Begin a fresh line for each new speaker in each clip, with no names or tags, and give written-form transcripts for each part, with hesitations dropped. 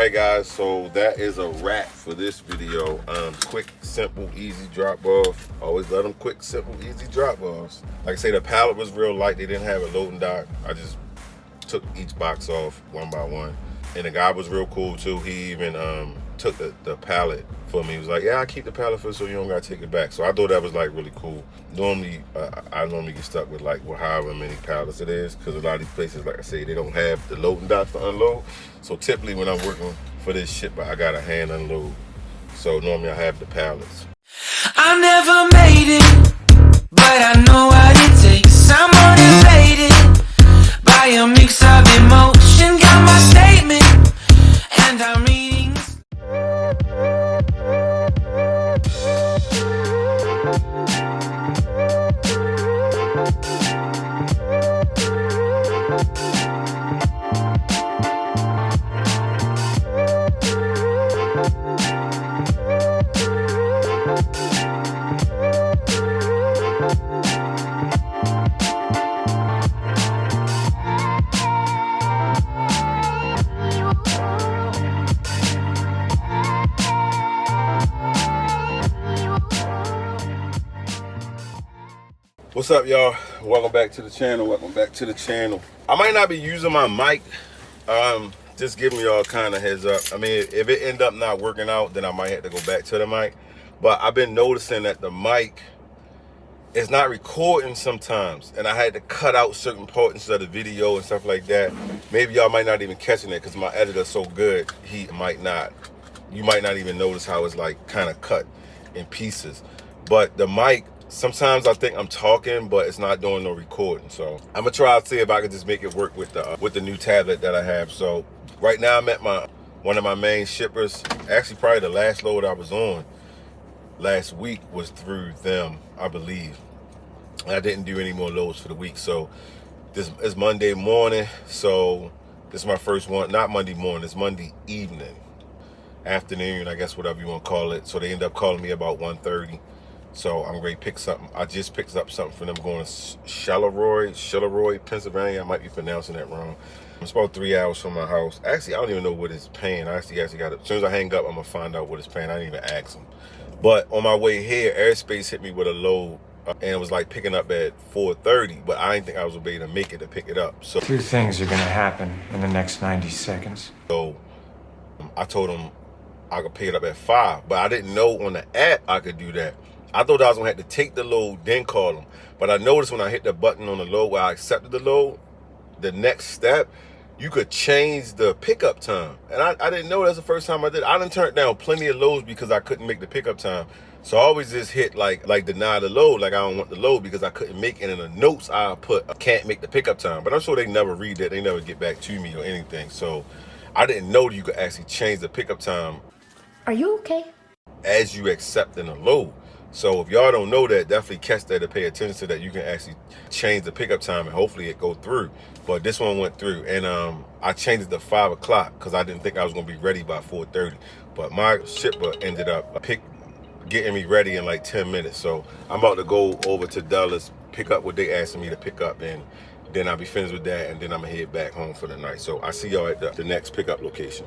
Alright guys, so that is a wrap for this video. Quick, simple, easy drop off. Always let them quick, simple, easy drop offs. Like I say, the pallet was real light. They didn't have a loading dock. I just took each box off one by one. And the guy was real cool too. He even took the pallet for me. He was like, yeah, I keep the pallet for you so you don't gotta take it back. So I thought that was like really cool. Normally, I normally get stuck with like however many pallets it is, because a lot of these places, like I say, they don't have the loading docks to unload. So typically when I'm working for this ship, I gotta hand unload. So normally I have the pallets.
I never made it, but I know what it takes. I'm motivated by a mix of emotion. Got my statement, and I'm reading.
What's up, y'all? Welcome back to the channel. I might not be using my mic, just giving y'all kind of heads up. I mean, if it end up not working out, then I might have to go back to the mic. But I've been noticing that the mic is not recording sometimes, and I had to cut out certain portions of the video and stuff like that. Maybe y'all might not even catching it because my editor's so good, you might not even notice how it's like kind of cut in pieces. But the mic, sometimes I think I'm talking, but it's not doing no recording. So I'm gonna try to see if I can just make it work with the new tablet that I have. So right now I'm at one of my main shippers. Actually, probably the last load I was on last week was through them, I believe. And I didn't do any more loads for the week. So this is Monday morning. So this is my first one. Not Monday morning. It's Monday evening, afternoon, I guess, whatever you want to call it. So they end up calling me about 1:30. So I'm ready to pick something. I just picked up something for them going to Charleroi, Pennsylvania. I might be pronouncing that wrong. It's about 3 hours from my house. Actually, I don't even know what it's paying. I actually got it. As soon as I hang up, I'm gonna find out what it's paying. I didn't even ask them. But on my way here, Airspace hit me with a load, and it was like picking up at 4:30. But I didn't think I was gonna be able to make it to pick it up. So
two things are gonna happen in the next 90 seconds.
So I told them I could pick it up at 5, but I didn't know on the app I could do that. I thought I was gonna have to take the load, then call them. But I noticed when I hit the button on the load where I accepted the load, the next step, you could change the pickup time. And I didn't know that's the first time I did. I done turned down plenty of loads because I couldn't make the pickup time. So I always just hit like deny the load, like I don't want the load because I couldn't make it. And in the notes I put, I can't make the pickup time. But I'm sure they never read that. They never get back to me or anything. So I didn't know that you could actually change the pickup time.
Are you okay?
As you accepting a load. So if y'all don't know that, definitely catch that to pay attention to that. You can actually change the pickup time and hopefully it go through. But this one went through, and I changed it to 5 o'clock because I didn't think I was gonna be ready by 4:30. But my shipper ended up getting me ready in like 10 minutes. So I'm about to go over to Dallas, pick up what they asking me to pick up, and then I'll be finished with that, and then I'm gonna head back home for the night. So I see y'all at the next pickup location.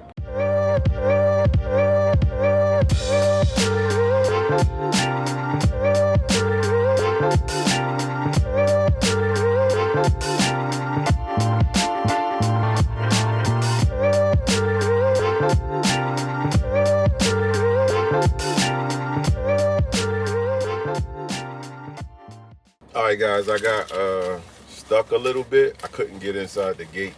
Alright guys, I got stuck a little bit. I couldn't get inside the gate.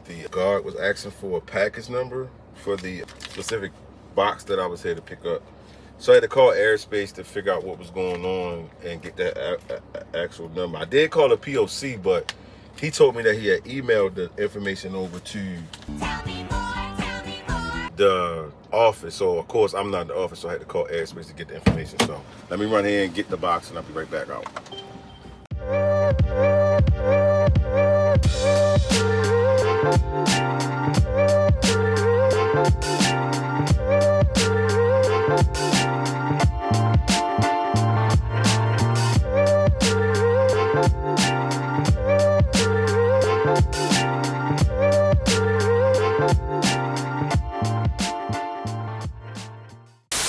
The guard was asking for a package number for the specific box that I was here to pick up. So I had to call Airspace to figure out what was going on and get that actual number. I did call the POC, but he told me that he had emailed the information over to the office. So of course I'm not in the office, so I had to call Airspace to get the information. So let me run here and get the box and I'll be right back out.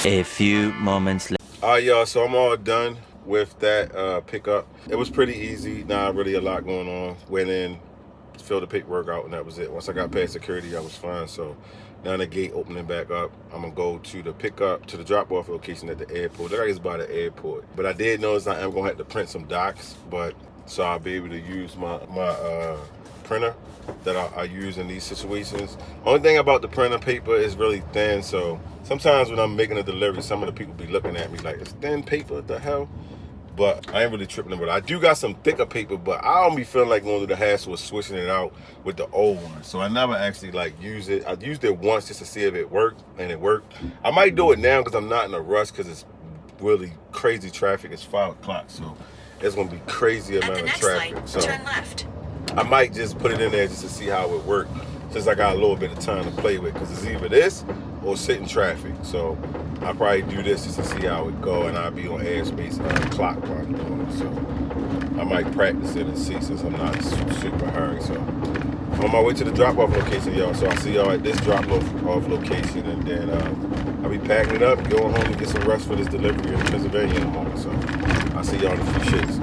A few moments later.
All right, y'all, so I'm all done with that pickup. It was pretty easy, not really a lot going on. Went in, filled the paperwork out, and that was it. Once I got past security, I was fine. So now the gate opening back up, I'm gonna go to the pickup, to the drop-off location at the airport. That is by the airport. But I did notice I am gonna have to print some docs, but so I'll be able to use my printer that I use in these situations. Only thing about the printer paper is really thin, so sometimes when I'm making a delivery, some of the people be looking at me like, it's thin paper, what the hell? But I ain't really tripping about it. I do got some thicker paper, but I don't be feeling like going through the hassle of switching it out with the old one. So I never actually like use it. I used it once just to see if it worked, and it worked. I might do it now because I'm not in a rush because it's really crazy traffic. It's 5 o'clock, so it's gonna be crazy amount of traffic. So
turn left.
I might just put it in there just to see how it worked, since I got a little bit of time to play with, because it's either this or sit in traffic. So I'll probably do this just to see how it go, and I'll be on Airspace clock while I'm doing it. So I might practice it and see, since I'm not super hurry. So I'm on my way to the drop-off location, y'all. So I'll see y'all at this drop-off location, and then I'll be packing it up, going home and get some rest for this delivery in Pennsylvania in a moment. So I'll see y'all in a few shits.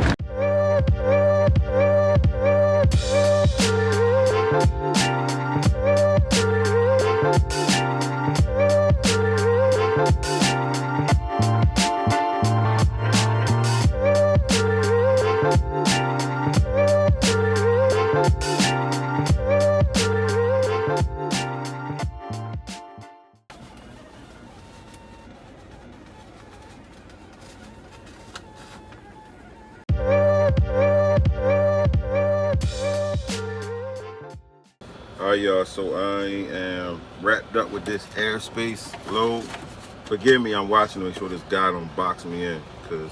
Alright, y'all, so I am wrapped up with this Airspace load. Forgive me, I'm watching to make sure this guy don't box me in, because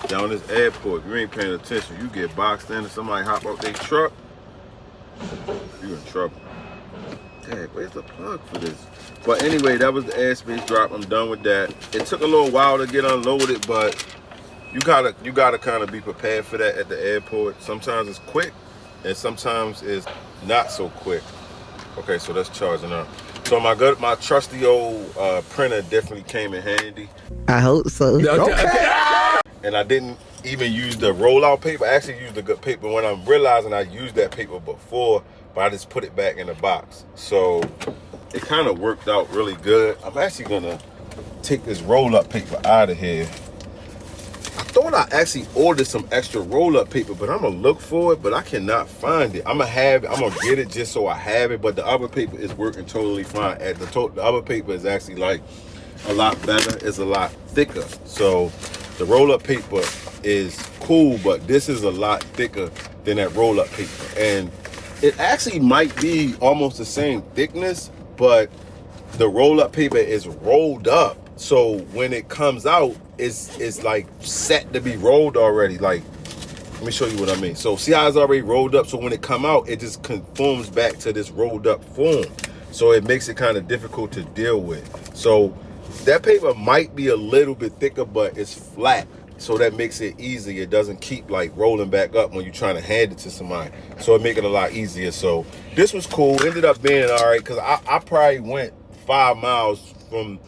down this airport, if you ain't paying attention, you get boxed in and somebody hop out their truck, you in trouble. Dang, where's the plug for this? But anyway, that was the Airspace drop. I'm done with that. It took a little while to get unloaded, but you gotta kind of be prepared for that at the airport. Sometimes it's quick, and sometimes it's not so quick. Okay, so that's charging up. So my trusty old printer definitely came in handy.
I hope so.
Okay. And I didn't even use the rollout paper. I actually used the good paper when I'm realizing I used that paper before, but I just put it back in the box. So it kind of worked out really good. I'm actually gonna take this roll-up paper out of here. I thought I actually ordered some extra roll-up paper, but I'm gonna look for it, but I cannot find it. I'm gonna get it just so I have it, but the other paper is working totally fine. The other paper is actually like a lot better. It's a lot thicker. So the roll-up paper is cool, but this is a lot thicker than that roll-up paper. And it actually might be almost the same thickness, but the roll-up paper is rolled up. So when it comes out, it's like set to be rolled already. Like, let me show you what I mean. So see how it's already rolled up? So when it come out, it just conforms back to this rolled up form. So it makes it kind of difficult to deal with. So that paper might be a little bit thicker, but it's flat. So that makes it easy. It doesn't keep like rolling back up when you're trying to hand it to somebody. So it make it a lot easier. So this was cool. Ended up being all right, because I probably went 5 miles from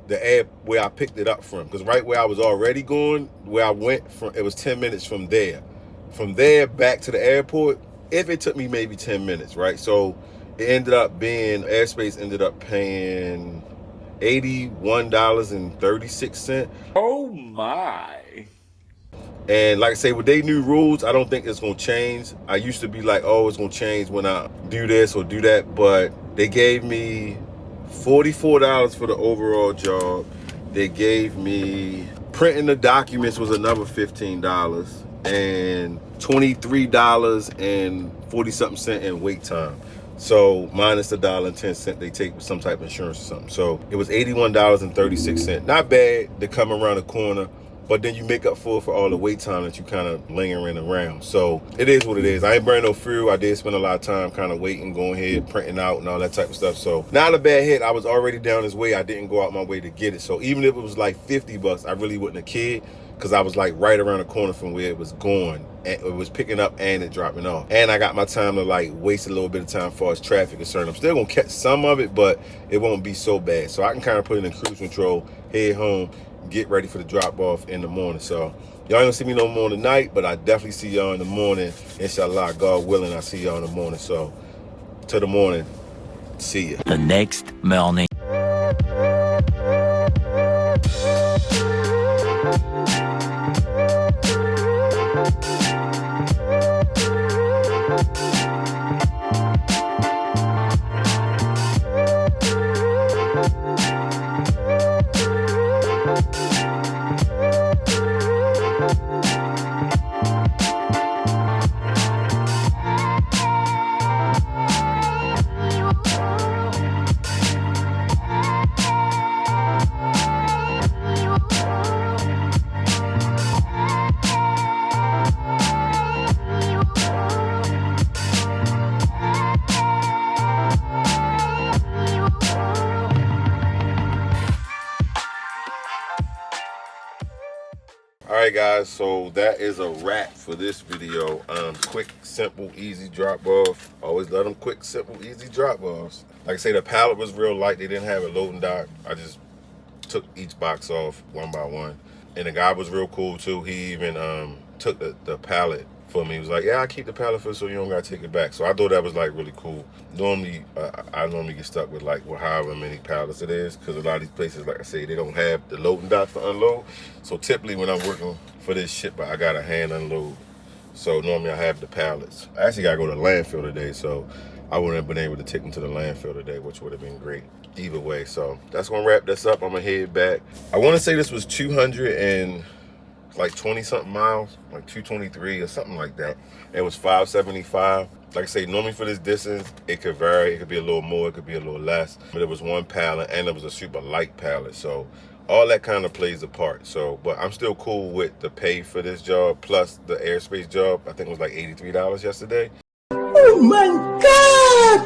the air where I picked it up from, because right where I was already going, where I went from, it was 10 minutes from there. From there back to the airport, if it took me maybe 10 minutes, right? So it ended up being, Airspace ended up paying $81.36.
Oh my.
And like I say, with they new rules, I don't think it's gonna change. I used to be like, oh, it's gonna change when I do this or do that, but they gave me $44 for the overall job. They gave me, printing the documents was another $15, and $23.40-something in wait time. So minus the $1.10 they take with some type of insurance or something. So it was $81.36. Not bad to come around the corner, but then you make up for all the wait time that you kind of lingering around. So it is what it is. I ain't burning no fuel. I did spend a lot of time kind of waiting, going ahead, printing out and all that type of stuff. So not a bad hit. I was already down this way. I didn't go out my way to get it. So even if it was like $50, I really wouldn't have cared, because I was like right around the corner from where it was going. And it was picking up and it dropping off. And I got my time to like waste a little bit of time as far as traffic concerned. I'm still gonna catch some of it, but it won't be so bad. So I can kind of put it in cruise control, head home, get ready for the drop off in the morning. So y'all ain't gonna see me no more tonight, but I definitely see y'all in the morning. Inshallah, God willing, I see y'all in the morning. So to the morning, see ya.
The next morning.
Alright guys, so that is a wrap for this video. Quick, simple, easy drop off. Always love them quick, simple, easy drop offs. Like I say, the pallet was real light. They didn't have a loading dock. I just took each box off one by one. And the guy was real cool too. He even took the pallet for me. He was like, yeah, I keep the pallet for so you don't gotta take it back. So I thought that was like really cool. Normally, I normally get stuck with like however many pallets it is, because a lot of these places, like I say, they don't have the loading dock to unload. So typically when I'm working for this shipper, I gotta hand unload. So normally I have the pallets. I actually gotta go to the landfill today, so I wouldn't have been able to take them to the landfill today, which would have been great either way. So that's gonna wrap this up. I'm gonna head back. I wanna say this was 220 something miles, like 223 or something like that. It was 575. Like I say, normally for this distance, it could vary. It could be a little more, it could be a little less. But it was one pallet and it was a super light pallet. So all that kind of plays a part. So, but I'm still cool with the pay for this job plus the Airspace job. I think it was like $83 yesterday.
Oh my God!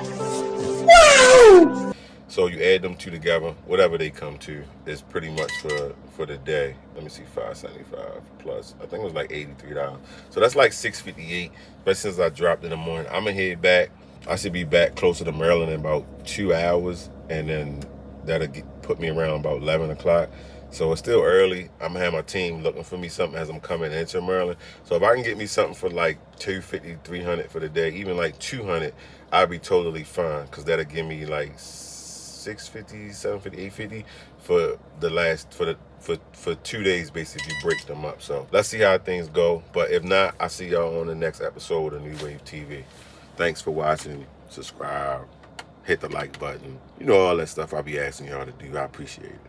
Wow!
So you add them two together, whatever they come to, is pretty much for the day. Let me see, 575 plus, I think it was like $83. So that's like $658, but since I dropped in the morning, I'm gonna head back. I should be back closer to Maryland in about 2 hours, and then that'll put me around about 11 o'clock. So it's still early. I'm gonna have my team looking for me something as I'm coming into Maryland. So if I can get me something for like $250, $300 for the day, even like $200, I'll be totally fine, because that'll give me like $650, $750, $850 for the last for 2 days basically. Break them up. So let's see how things go. But if not, I'll see y'all on the next episode of New Wave TV. Thanks for watching. Subscribe, hit the like button, you know, all that stuff I'll be asking y'all to do. I appreciate it.